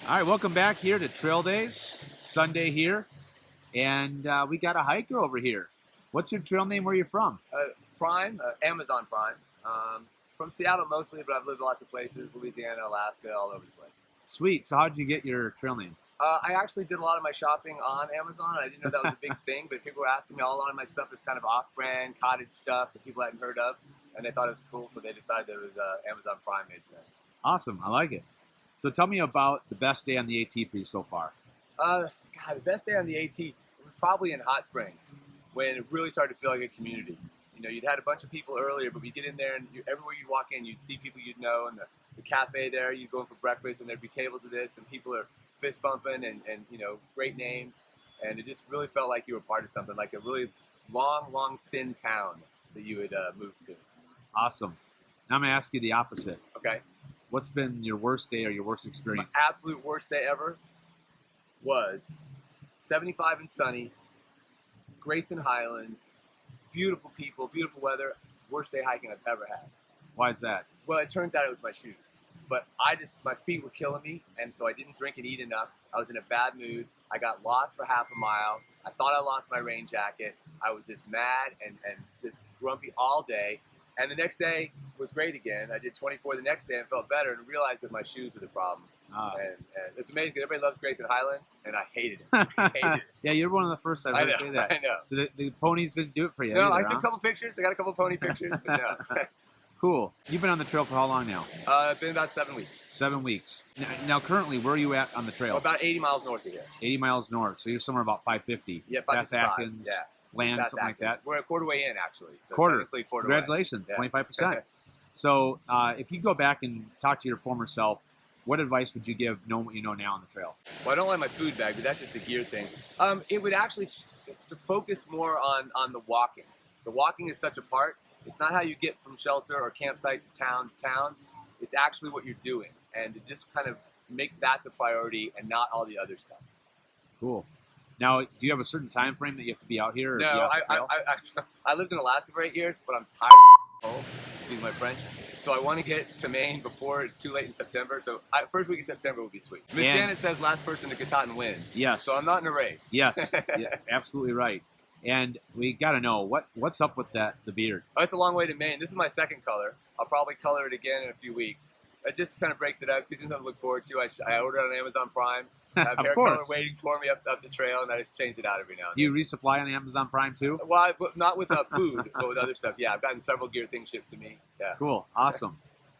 All right, welcome back here to Trail Days, Sunday here, and we got a hiker over here. What's your trail name? Where are you from? Prime, Amazon Prime. From Seattle mostly, but I've lived lots of places, Louisiana, Alaska, all over the place. Sweet. So how did you get your trail name? I actually did a lot of my shopping on Amazon. I didn't know that was a big thing, but people were asking me, a lot of my stuff is kind of off-brand, cottage stuff that people hadn't heard of, and they thought it was cool, so they decided that it was Amazon Prime made sense. Awesome. I like it. So tell me about the best day on the AT for you so far. The best day on the AT was probably in Hot Springs, when it really started to feel like a community. You know, you'd had a bunch of people earlier, but we get in there, and everywhere you walk in, you'd see people you'd know, and the cafe there, you'd go in for breakfast, and there'd be tables of this, and people are fist bumping, and you know, great names, and it just really felt like you were part of something, like a really long, thin town that you had moved to. Awesome. Now I'm going to ask you the opposite. Okay. What's been your worst day or your worst experience? My absolute worst day ever was 75 and sunny, Grayson Highlands, beautiful people, beautiful weather, worst day hiking I've ever had. Why is that? Well, it turns out it was my shoes. But my feet were killing me, and so I didn't drink and eat enough. I was in a bad mood. I got lost for half a mile. I thought I lost my rain jacket. I was just mad and just grumpy all day. And the next day was great again. I did 24 the next day and felt better and realized that my shoes were the problem. And it's amazing because everybody loves Grayson Highlands, and I hated it. I hated it. Yeah, you're one of the first I've heard say that. I know. The ponies didn't do it for you. No, either, I took a couple pictures. I got a couple pony pictures, but no. Cool. You've been on the trail for how long now? Been about 7 weeks. 7 weeks. Now, currently, where are you at on the trail? About 80 miles north of here. 80 miles north. So you're somewhere about 550. Yeah, 555. Past Atkins, yeah. Land, Past something Atkins. like that. We're a quarter way in, actually. So quarter. Congratulations. Yeah. 25%. So if you go back and talk to your former self, what advice would you give knowing what you know now on the trail? Well, I don't like my food bag, but that's just a gear thing. It would actually to focus more on the walking. The walking is such a part. It's not how you get from shelter or campsite to town. It's actually what you're doing, and to just kind of make that the priority and not all the other stuff. Cool. Now, do you have a certain time frame that you have to be out here? Or no, I lived in Alaska for 8 years, but I'm tired of home. Excuse my French. So I want to get to Maine before it's too late in September. So first week of September would be sweet. Miss Janet says last person to Katahdin wins. Yes. So I'm not in a race. Yes. Yeah, absolutely right. And we got to know, what's up with the beard? Oh, it's a long way to Maine. This is my second color. I'll probably color it again in a few weeks. It just kind of breaks it up. Gives me something to look forward to. I ordered it on Amazon Prime. I have hair color waiting for me up the trail, and I just change it out every now and then. Do you resupply on Amazon Prime too? Well, not with food, but with other stuff. Yeah, I've gotten several gear things shipped to me. Yeah. Cool. Awesome.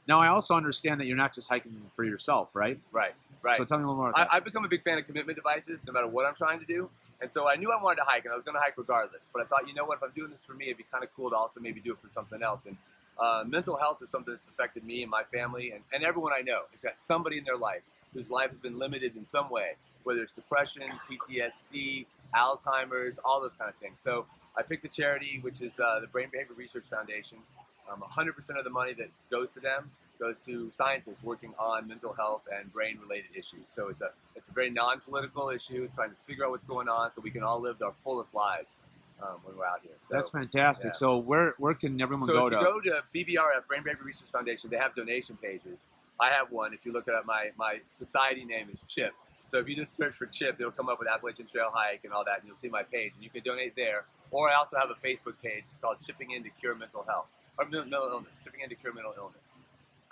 Now, I also understand that you're not just hiking for yourself, right? Right. So tell me a little more about that. I've become a big fan of commitment devices, no matter what I'm trying to do. And so I knew I wanted to hike, and I was going to hike regardless. But I thought, you know what, if I'm doing this for me, it'd be kind of cool to also maybe do it for something else. And mental health is something that's affected me and my family and everyone I know. It's got somebody in their life whose life has been limited in some way, whether it's depression, PTSD, Alzheimer's, all those kind of things. So I picked a charity, which is the Brain Behavior Research Foundation. 100% of the money that goes to them goes to scientists working on mental health and brain-related issues. So it's a very non-political issue, trying to figure out what's going on so we can all live our fullest lives when we're out here. So, that's fantastic. Yeah. So where can everyone go to? So if you go to BBRF, Brain Behavior Research Foundation, they have donation pages. I have one. If you look at my society name is Chip. So if you just search for Chip, it'll come up with Appalachian Trail Hike and all that, and you'll see my page. And you can donate there. Or I also have a Facebook page. It's called Chipping In to Cure Mental Health. Or mental illness. Chipping In to Cure Mental Illness.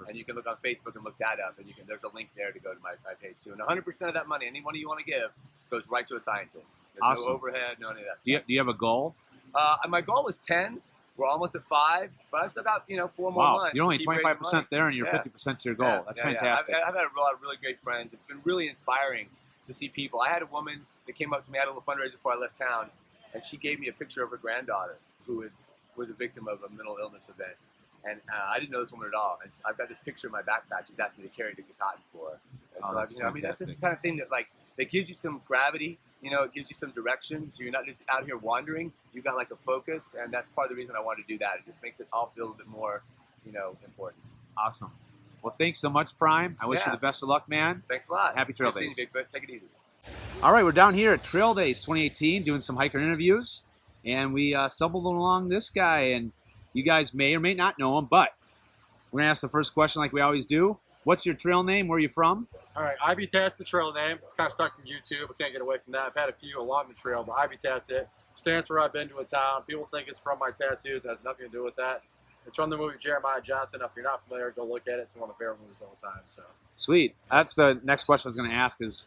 And you can look on Facebook and look that up. And there's a link there to go to my page too. And 100% of that money, any money you want to give, goes right to a scientist. There's awesome. No overhead, no any of that stuff. Do you have a goal? My goal was 10. We're almost at 5, but I've still got 4 more months. You're only 25% there, and you're 50% to your goal. That's fantastic. I've had a lot of really great friends. It's been really inspiring to see people. I had a woman that came up to me. I had a little fundraiser before I left town, and she gave me a picture of her granddaughter who was a victim of a mental illness event. And I didn't know this woman at all. And I've got this picture in my backpack. She's asked me to carry to Katahdin for her. And so that's just the kind of thing that gives you some gravity. It gives you some direction, so you're not just out here wandering. You've got a focus, and that's part of the reason I wanted to do that. It just makes it all feel a bit more, important. Awesome. Well, thanks so much, Prime. I wish you the best of luck, man. Thanks a lot. Happy Trail Days. Bigfoot. Take it easy. All right, we're down here at Trail Days 2018 doing some hiker interviews, and we stumbled along this guy, and you guys may or may not know him, but we're going to ask the first question like we always do. What's your trail name? Where are you from? All right, IB TAT's the trail name. Kind of stuck from YouTube. I can't get away from that. I've had a few along the trail, but IB TAT's it. Stands for I've been to a town. People think it's from my tattoos. It has nothing to do with that. It's from the movie Jeremiah Johnson. If you're not familiar, go look at it. It's one of my favorite movies of all time. So Sweet. That's the next question I was going to ask is,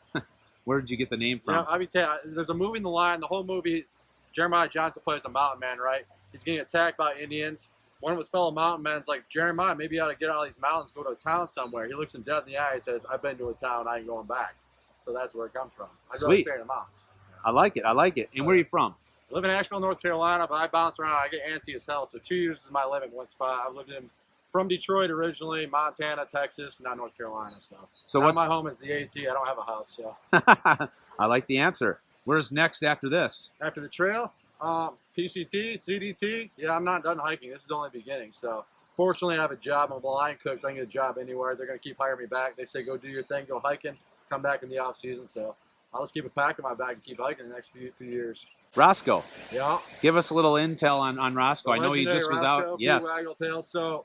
where did you get the name from? yeah, IB TAT. There's a movie in the line. The whole movie, Jeremiah Johnson plays a mountain man, right? He's getting attacked by Indians. One of his fellow mountain men's like, Jeremiah, maybe you ought to get out of these mountains, go to a town somewhere. He looks him dead in the eye and says, I've been to a town, I ain't going back. So that's where it comes from. I'd rather Sweet. stay in the mountains. I like it. I like it. And where are you from? I live in Asheville, North Carolina, but I bounce around. I get antsy as hell. So 2 years is my limit in one spot. I've lived in from Detroit originally, Montana, Texas, now North Carolina. So now what's my home is the AT. I don't have a house. So I like the answer. Where's next after this? after the trail, PCT, CDT, yeah, I'm not done hiking. This is only the beginning. So fortunately, I have a job. I'm a line cook, so I can get a job anywhere. They're going to keep hiring me back. They say, go do your thing, go hiking, come back in the off season. So I'll just keep a pack in my bag and keep hiking the next few years. Roscoe. Yeah. Give us a little intel on Roscoe. I know he just was out. Yes. Tail. So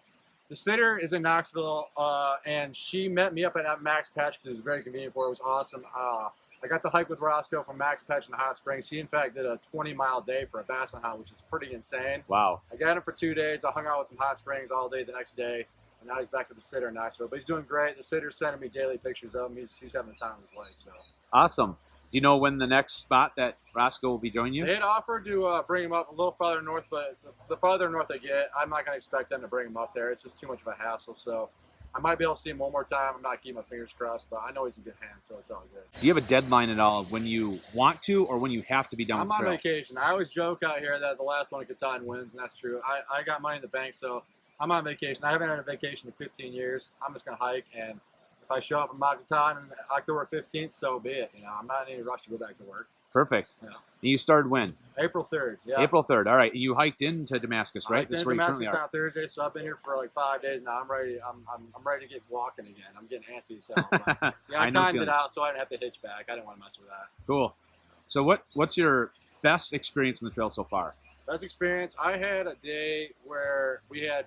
the sitter is in Knoxville, and she met me up at Max Patch because it was very convenient for her. It was awesome. I got to hike with Roscoe from Max Patch in the Hot Springs. He, in fact, did a 20-mile day for a basset hunt, which is pretty insane. Wow. I got him for 2 days. I hung out with him in Hot Springs all day the next day, and now he's back with the sitter in Knoxville. But he's doing great. The sitter's sending me daily pictures of him. He's having the time of his life. So Awesome. Do you know when the next spot that Roscoe will be joining you? they had offered to bring him up a little farther north, but the farther north I get, I'm not going to expect them to bring him up there. It's just too much of a hassle. So I might be able to see him one more time. I'm not keeping my fingers crossed, but I know he's in good hands, so it's all good. Do you have a deadline at all when you want to or when you have to be done I'm with on the trail? vacation. I always joke out here that the last one at Catan wins, and that's true. I got money in the bank, so I'm on vacation. I haven't had a vacation in 15 years. I'm just going to hike, and if I show up in Catan on October 15th, so be it. You know, I'm not in any rush to go back to work. Perfect. Yeah. You started when? April 3rd. Yeah. April 3rd. All right. You hiked into Damascus, right? This This is is where you currently Damascus are. on Thursday, so I've been here for like 5 days now. I'm ready. I'm ready to get walking again. I'm getting antsy as hell. But, yeah, I know timed feeling. it out so I didn't have to hitch back. I didn't want to mess with that. Cool. So what's your best experience in the trail so far? Best experience. I had a day where we had.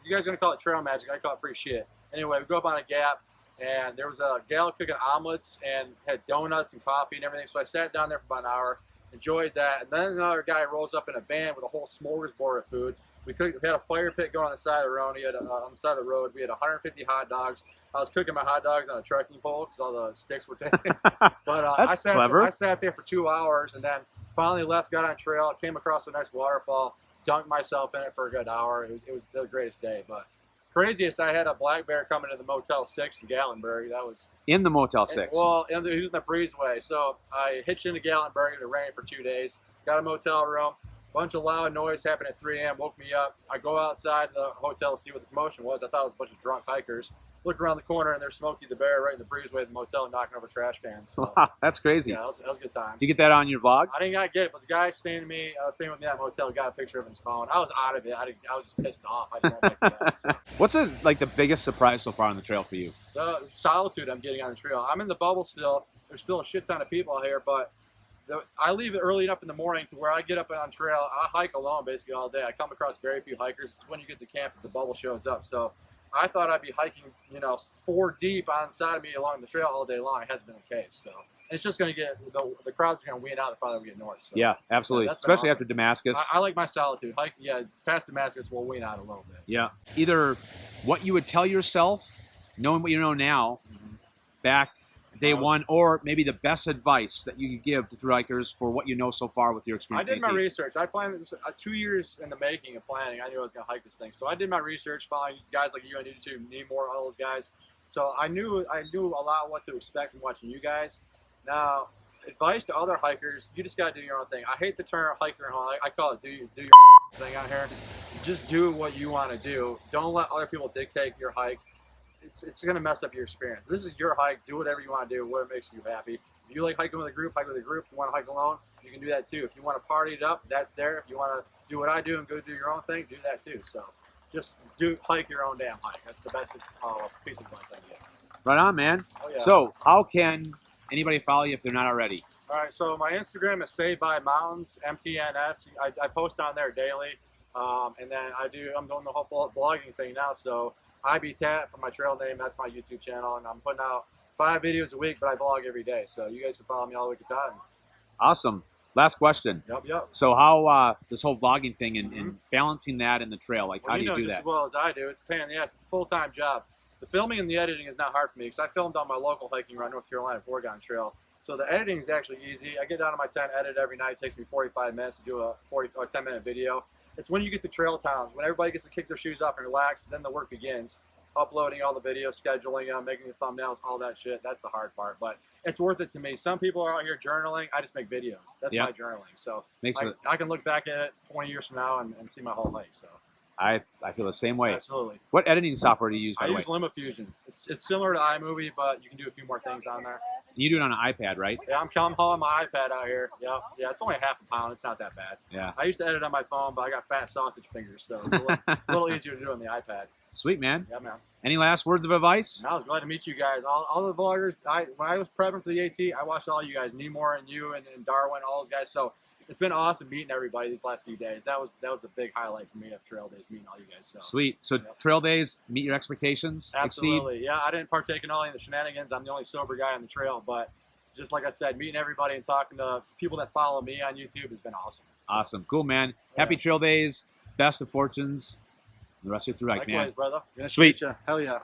You guys are gonna call it trail magic. I call it free shit. Anyway, we go up on a gap, and there was a gal cooking omelets and had donuts and coffee and everything. So I sat down there for about an hour, enjoyed that, and then another guy rolls up in a van with a whole smorgasbord of food. We had a fire pit going on the side of the road. On the side of the road, we had 150 hot dogs. I was cooking my hot dogs on a trekking pole because all the sticks were taken. But That's clever. I sat there for 2 hours and then finally left, got on trail, came across the next waterfall, dunked myself in it for a good hour. It was the greatest day. But craziest, I had a black bear coming to the Motel 6 in Gatlinburg. That was In the Motel 6. Well, he was in the breezeway. So I hitched into Gatlinburg. It rained for 2 days. Got a motel room. Bunch of loud noise happened at 3 a.m. Woke me up. I go outside the hotel to see what the commotion was. I thought it was a bunch of drunk hikers. Look around the corner, and there's Smokey the Bear right in the breezeway of the motel knocking over trash cans. So, That's crazy. yeah, that was good times. Did you get that on your vlog? I didn't get it, but the guy staying with me at the motel got a picture of his phone. I was out of it. I was just pissed off. I just went back to bed. So. What's the biggest surprise so far on the trail for you? The solitude I'm getting on the trail. I'm in the bubble still. There's still a shit ton of people out here, but I leave early enough in the morning to where I get up on trail. I hike alone basically all day. I come across very few hikers. It's when you get to camp that the bubble shows up. So I thought I'd be hiking, 4 deep on the side of me along the trail all day long. It hasn't been the case. So it's just going to get the crowds are going to wean out the farther we get north. So, Yeah, absolutely. that's been Especially awesome. after Damascus. I like my solitude. Past Damascus will wean out a little bit. Yeah. Either what you would tell yourself, knowing what you know now, back day one, or maybe the best advice that you could give to thru hikers for what you know so far with your I experience. did my AT. research. I planned this 2 years in the making of planning. I knew I was going to hike this thing, so I did my research, following guys like you on YouTube, Nemore, all those guys. So I knew a lot what to expect from watching you guys. Now, advice to other hikers: you just got to do your own thing. I hate the term hiker and haul. I call it do your thing out here. Just do what you want to do. Don't let other people dictate your hike. It's going to mess up your experience. This is your hike. Do whatever you want to do, whatever makes you happy. If you like hiking with a group, hike with a group. If you want to hike alone, you can do that too. If you want to party it up, that's there. If you want to do what I do and go do your own thing, do that too. So just hike your own damn hike. That's the best piece of advice I can get. Right on, man. Oh, yeah. So how can anybody follow you if they're not already? All right, so my Instagram is Saved by Mountains, MTNS. I post on there daily, and then I'm doing the whole blogging thing now. So IB TAT for my trail name. That's my YouTube channel, and I'm putting out 5 videos a week, but I vlog every day. So you guys can follow me all the way to time. Awesome. Last question. Yep. So how this whole vlogging thing and balancing that in the trail, like Well, how do you know do just that? as well as I do. It's a pain in the ass. It's a full-time job. The filming and the editing is not hard for me because I filmed on my local hiking run, North Carolina Foregone Trail. So the editing is actually easy. I get down to my tent, edit every night. It takes me 45 minutes to do a 40 or 10-minute video. It's when you get to trail towns, when everybody gets to kick their shoes off and relax, then the work begins. Uploading all the videos, scheduling them, making the thumbnails, all that shit. That's the hard part, but it's worth it to me. Some people are out here journaling. I just make videos. That's my journaling. So I can look back at it 20 years from now and see my whole hike. So I feel the same way. absolutely. What editing software do you use, by I the way? use LimaFusion. It's similar to iMovie, but you can do a few more things on there. You do it on an iPad, right? Yeah, I'm hauling my iPad out here. Yeah, it's only half a pound. It's not that bad. Yeah. I used to edit on my phone, but I got fat sausage fingers, so it's a little easier to do on the iPad. Sweet, man. Yeah, man. Any last words of advice? I was glad to meet you guys. All the vloggers. When I was prepping for the AT, I watched all you guys, Nemore and you and Darwin, all those guys. So it's been awesome meeting everybody these last few days. That was the big highlight for me of trail days, meeting all you guys. So Sweet. So trail days meet your expectations? absolutely. Exceed? Yeah, I didn't partake in all the shenanigans. I'm the only sober guy on the trail, but just like I said, meeting everybody and talking to people that follow me on YouTube has been awesome. Awesome. Cool, man. Happy trail days. Best of fortunes. The rest of your through hike, man. Likewise, brother. Sweet. Hell yeah.